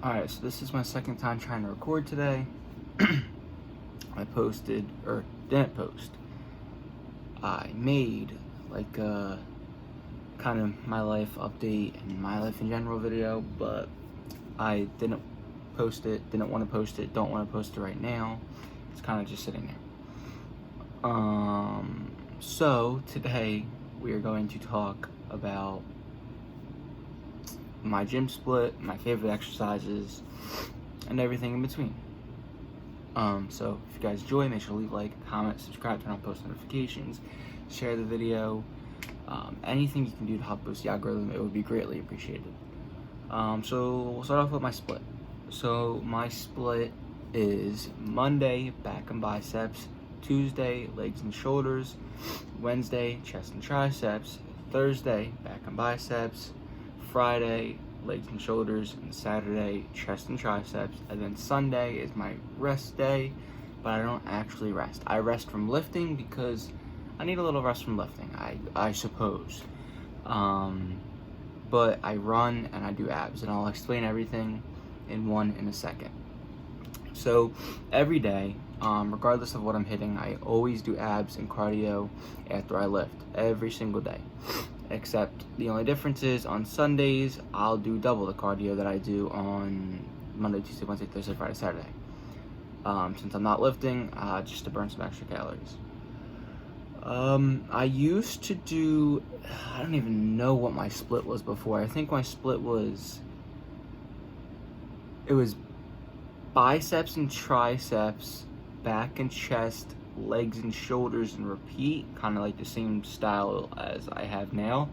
Alright, so this is my second time trying to record today. I posted, or didn't post. I made like a kind of my life update and my life in general video, but I didn't post it, didn't want to post it, don't want to post it right now. It's kind of just sitting there. So today we are going to talk about my gym split, my favorite exercises, and everything in between. So if you guys enjoy, make sure to leave a like, comment, subscribe, turn on post notifications, share the video. Anything you can do to help boost the algorithm, it would be greatly appreciated. So we'll start off with my split. So my split is Monday, back and biceps, Tuesday, legs and shoulders, Wednesday, chest and triceps, Thursday, back and biceps, Friday, legs and shoulders, and Saturday, chest and triceps. And then Sunday is my rest day, but I don't actually rest. I rest from lifting because I need a little rest from lifting, I suppose. But I run and I do abs, and I'll explain everything in a second. So every day, regardless of what I'm hitting, I always do abs and cardio after I lift, every single day. Except the only difference is on Sundays, I'll do double the cardio that I do on Monday, Tuesday, Wednesday, Thursday, Friday, Saturday. Since I'm not lifting, just to burn some extra calories. I used to do, I don't even know what my split was before. I think my split was, it was biceps and triceps, back and chest, legs and shoulders, and repeat, kind of like the same style as I have now.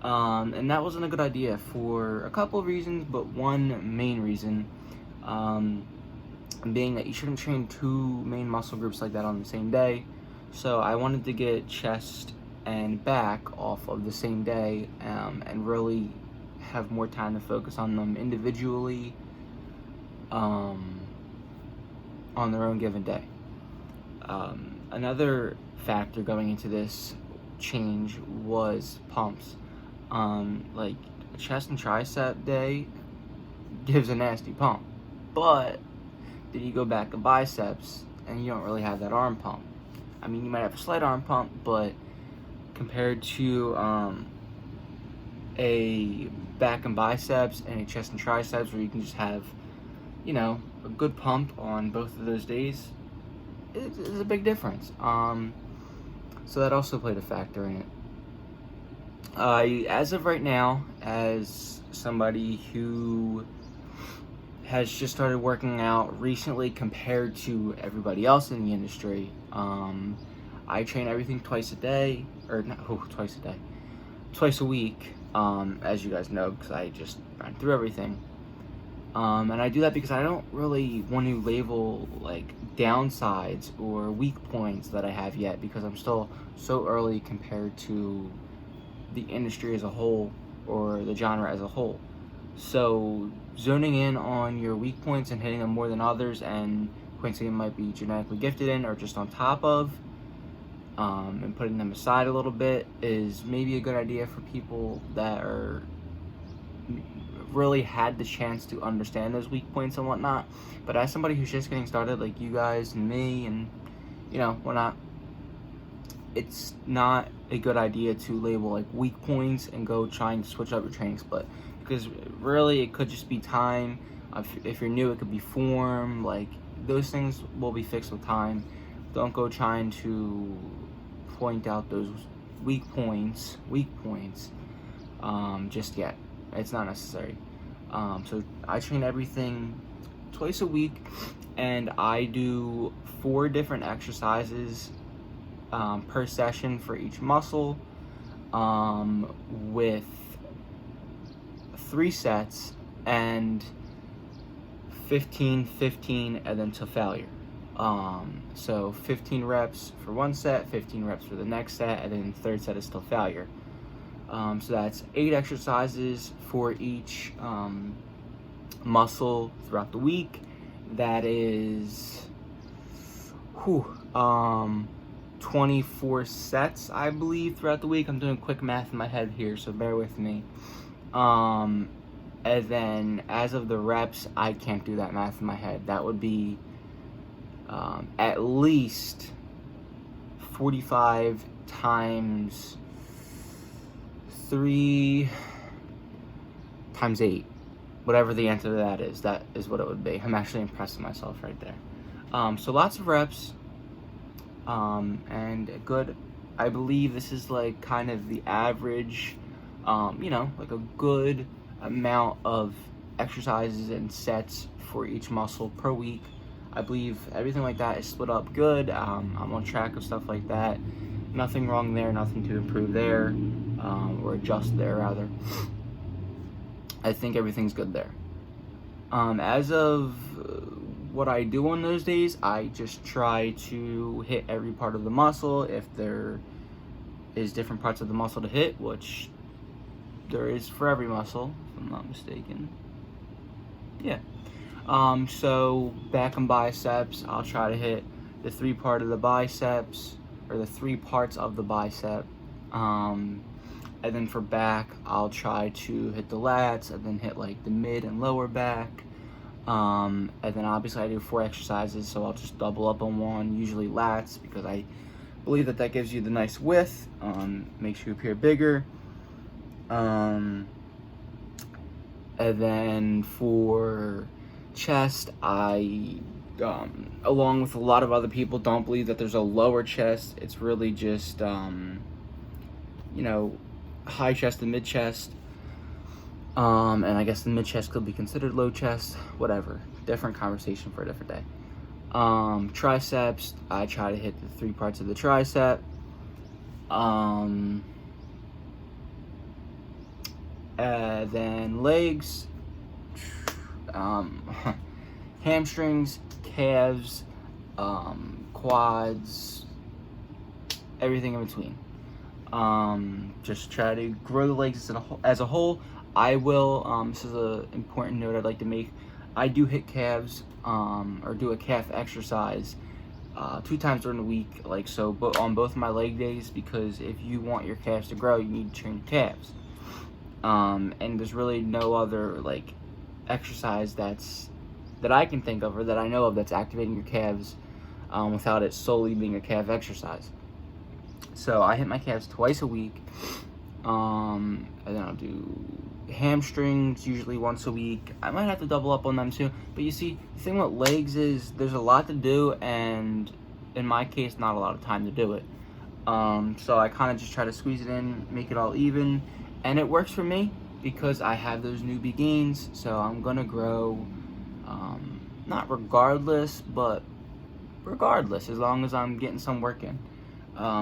And that wasn't a good idea for a couple of reasons, but one main reason being that you shouldn't train two main muscle groups like that on the same day. So I wanted to get chest and back off of the same day, and really have more time to focus on them individually on their own given day. Another factor going into this change was pumps. Like a chest and tricep day gives a nasty pump, but then you go back to biceps and you don't really have that arm pump. I mean, you might have a slight arm pump, but compared to a back and biceps and a chest and triceps where you can just have, you know, a good pump on both of those days, it's a big difference. So that also played a factor in it. As of right now, as somebody who has just started working out recently compared to everybody else in the industry, I train everything twice a day, or not twice a day, twice a week, as you guys know, because I just ran through everything. And I do that because I don't really want to label like downsides or weak points that I have yet, because I'm still so early compared to the industry as a whole or the genre as a whole. So zoning in on your weak points and hitting them more than others, and points that you might be genetically gifted in or just on top of, and putting them aside a little bit, is maybe a good idea for people that are really had the chance to understand those weak points and whatnot. But as somebody who's just getting started, like you guys and me and, you know, whatnot, it's not a good idea to label like weak points and go trying to switch up your training split, because really it could just be time. If you're new, it could be form. Like, those things will be fixed with time. Don't go trying to point out those weak points just yet. It's not necessary. So I train everything twice a week, and I do 4 different exercises per session for each muscle, with 3 sets and 15, and then to failure. So 15 reps for one set, 15 reps for the next set, and then the third set is still failure. So that's 8 exercises for each muscle throughout the week. That is 24 sets, I believe, throughout the week. I'm doing quick math in my head here, so bear with me. And then as of the reps, I can't do that math in my head. That would be at least 45 times 3 times 8. Whatever the answer to that is what it would be. I'm actually impressing myself right there. So lots of reps, and good. I believe this is like kind of the average, like a good amount of exercises and sets for each muscle per week. I believe everything like that is split up good. I'm on track of stuff like that. Nothing wrong there, nothing to improve there, or adjust there rather. I think everything's good there. As of what I do on those days, I just try to hit every part of the muscle. If there is different parts of the muscle to hit, which there is for every muscle, if I'm not mistaken. Yeah. So back and biceps, I'll try to hit the 3 part of the biceps, or the 3 parts of the bicep. And then for back, I'll try to hit the lats, and then hit like the mid and lower back. And then obviously I do 4 exercises, so I'll just double up on one, usually lats, because I believe that gives you the nice width, makes you appear bigger. And then for chest, I, along with a lot of other people, don't believe that there's a lower chest. It's really just, high chest and mid chest. And I guess the mid chest could be considered low chest, whatever. Different conversation for a different day. Triceps, I try to hit the 3 parts of the tricep. Then legs, hamstrings, calves, quads, everything in between. Just try to grow the legs as a whole. I will, this is an important note I'd like to make. I do hit calves, or do a calf exercise 2 times during the week, like so, but on both of my leg days, because if you want your calves to grow, you need to train your calves. And there's really no other like exercise that I can think of, or that I know of, that's activating your calves without it solely being a calf exercise. So I hit my calves twice a week, and then I'll do hamstrings usually once a week. I might have to double up on them too, but you see, the thing with legs is there's a lot to do, and in my case, not a lot of time to do it. So I kind of just try to squeeze it in, make it all even, and it works for me because I have those newbie gains. So I'm gonna grow, not regardless, but regardless, as long as I'm getting some work in,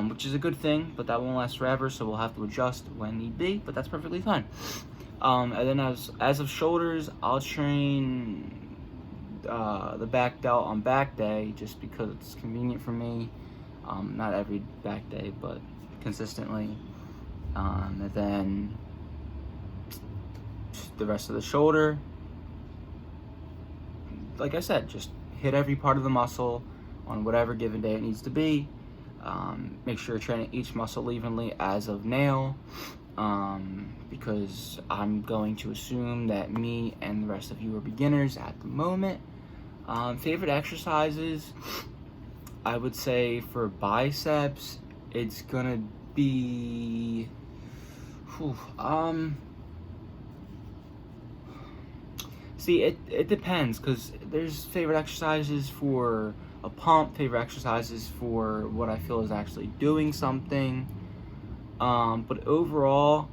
which is a good thing, but that won't last forever, so we'll have to adjust when need be, but that's perfectly fine. And then as of shoulders, I'll train the back delt on back day, just because it's convenient for me. Not every back day, but consistently. And then the rest of the shoulder, like I said, just hit every part of the muscle on whatever given day it needs to be. Make sure you're training each muscle evenly as of now, because I'm going to assume that me and the rest of you are beginners at the moment. Favorite exercises, I would say for biceps, it's gonna be, see, it depends, because there's favorite exercises for a pump, favorite exercises for what I feel is actually doing something. But overall,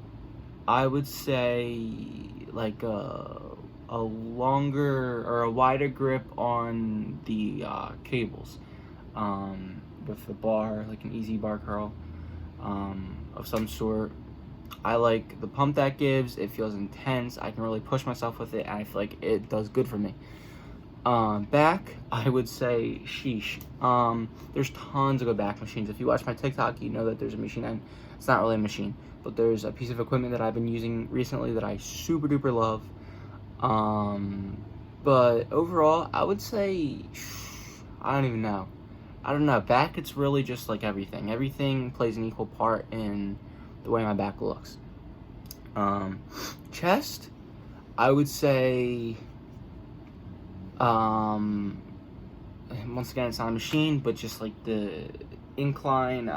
I would say like a longer or a wider grip on the cables, with the bar, like an easy bar curl of some sort. I like the pump that gives. It feels intense. I can really push myself with it, and I feel like it does good for me. Back, I would say sheesh. There's tons of good back machines. If you watch my TikTok, you know that there's a machine, and it's not really a machine, but there's a piece of equipment that I've been using recently that I super duper love. But overall, I would say, I don't even know. I don't know. Back, it's really just like everything. Everything plays an equal part in the way my back looks. Chest, I would say, once again, it's not a machine, but just like the incline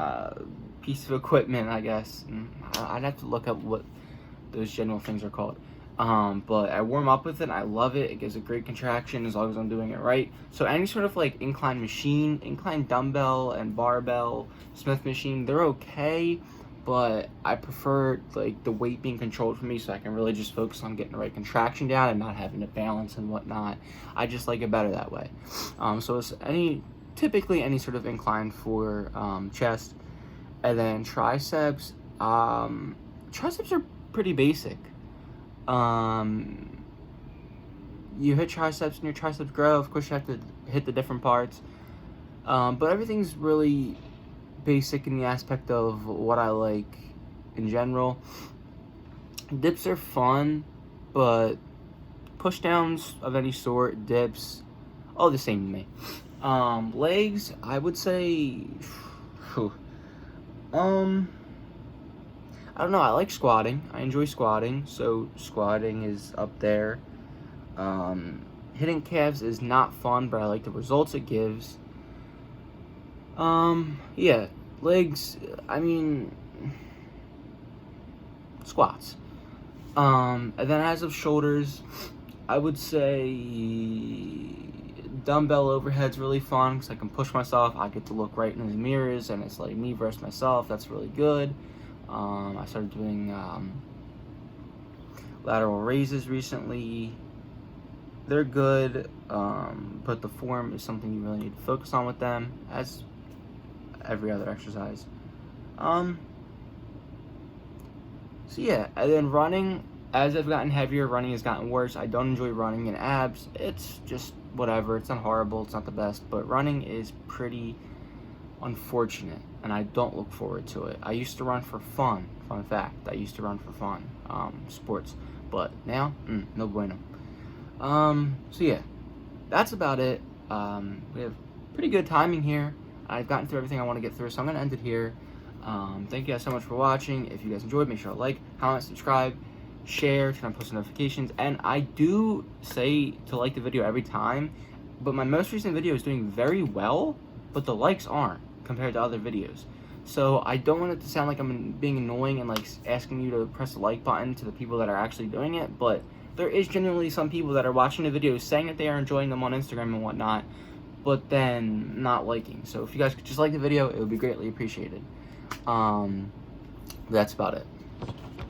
piece of equipment, I guess. I'd have to look up what those general things are called. But I warm up with it. I love it. It gives a great contraction as long as I'm doing it right. So any sort of like incline machine, incline dumbbell and barbell, Smith machine, they're okay. But I prefer like the weight being controlled for me, so I can really just focus on getting the right contraction down and not having to balance and whatnot. I just like it better that way. So it's typically any sort of incline for chest, and then triceps. Triceps are pretty basic. You hit triceps and your triceps grow. Of course, you have to hit the different parts. But everything's really basic in the aspect of what I like in general. Dips are fun, but push downs of any sort, dips, all the same to me. Legs, I would say, I don't know, I like squatting. I enjoy squatting, so squatting is up there. Hitting calves is not fun, but I like the results it gives. Yeah, legs, I mean, squats. And then as of shoulders, I would say dumbbell overhead's really fun because I can push myself. I get to look right in the mirrors, and it's like me versus myself. That's really good. I started doing lateral raises recently. They're good, but the form is something you really need to focus on with them, as every other exercise. So yeah, and then running, as I've gotten heavier, running has gotten worse. I don't enjoy running in abs. It's just whatever. It's not horrible. It's not the best, but running is pretty unfortunate, and I don't look forward to it. I used to run for fun. Fun fact, I used to run for fun, sports, but now, no bueno. So yeah, that's about it. We have pretty good timing here. I've gotten through everything I want to get through, so I'm going to end it here. Thank you guys so much for watching. If you guys enjoyed, make sure to like, comment, subscribe, share, turn on post notifications. And I do say to like the video every time, but my most recent video is doing very well, but the likes aren't compared to other videos. So I don't want it to sound like I'm being annoying and like asking you to press the like button to the people that are actually doing it, but there is genuinely some people that are watching the videos saying that they are enjoying them on Instagram and whatnot, but then not liking. So if you guys could just like the video, it would be greatly appreciated. That's about it.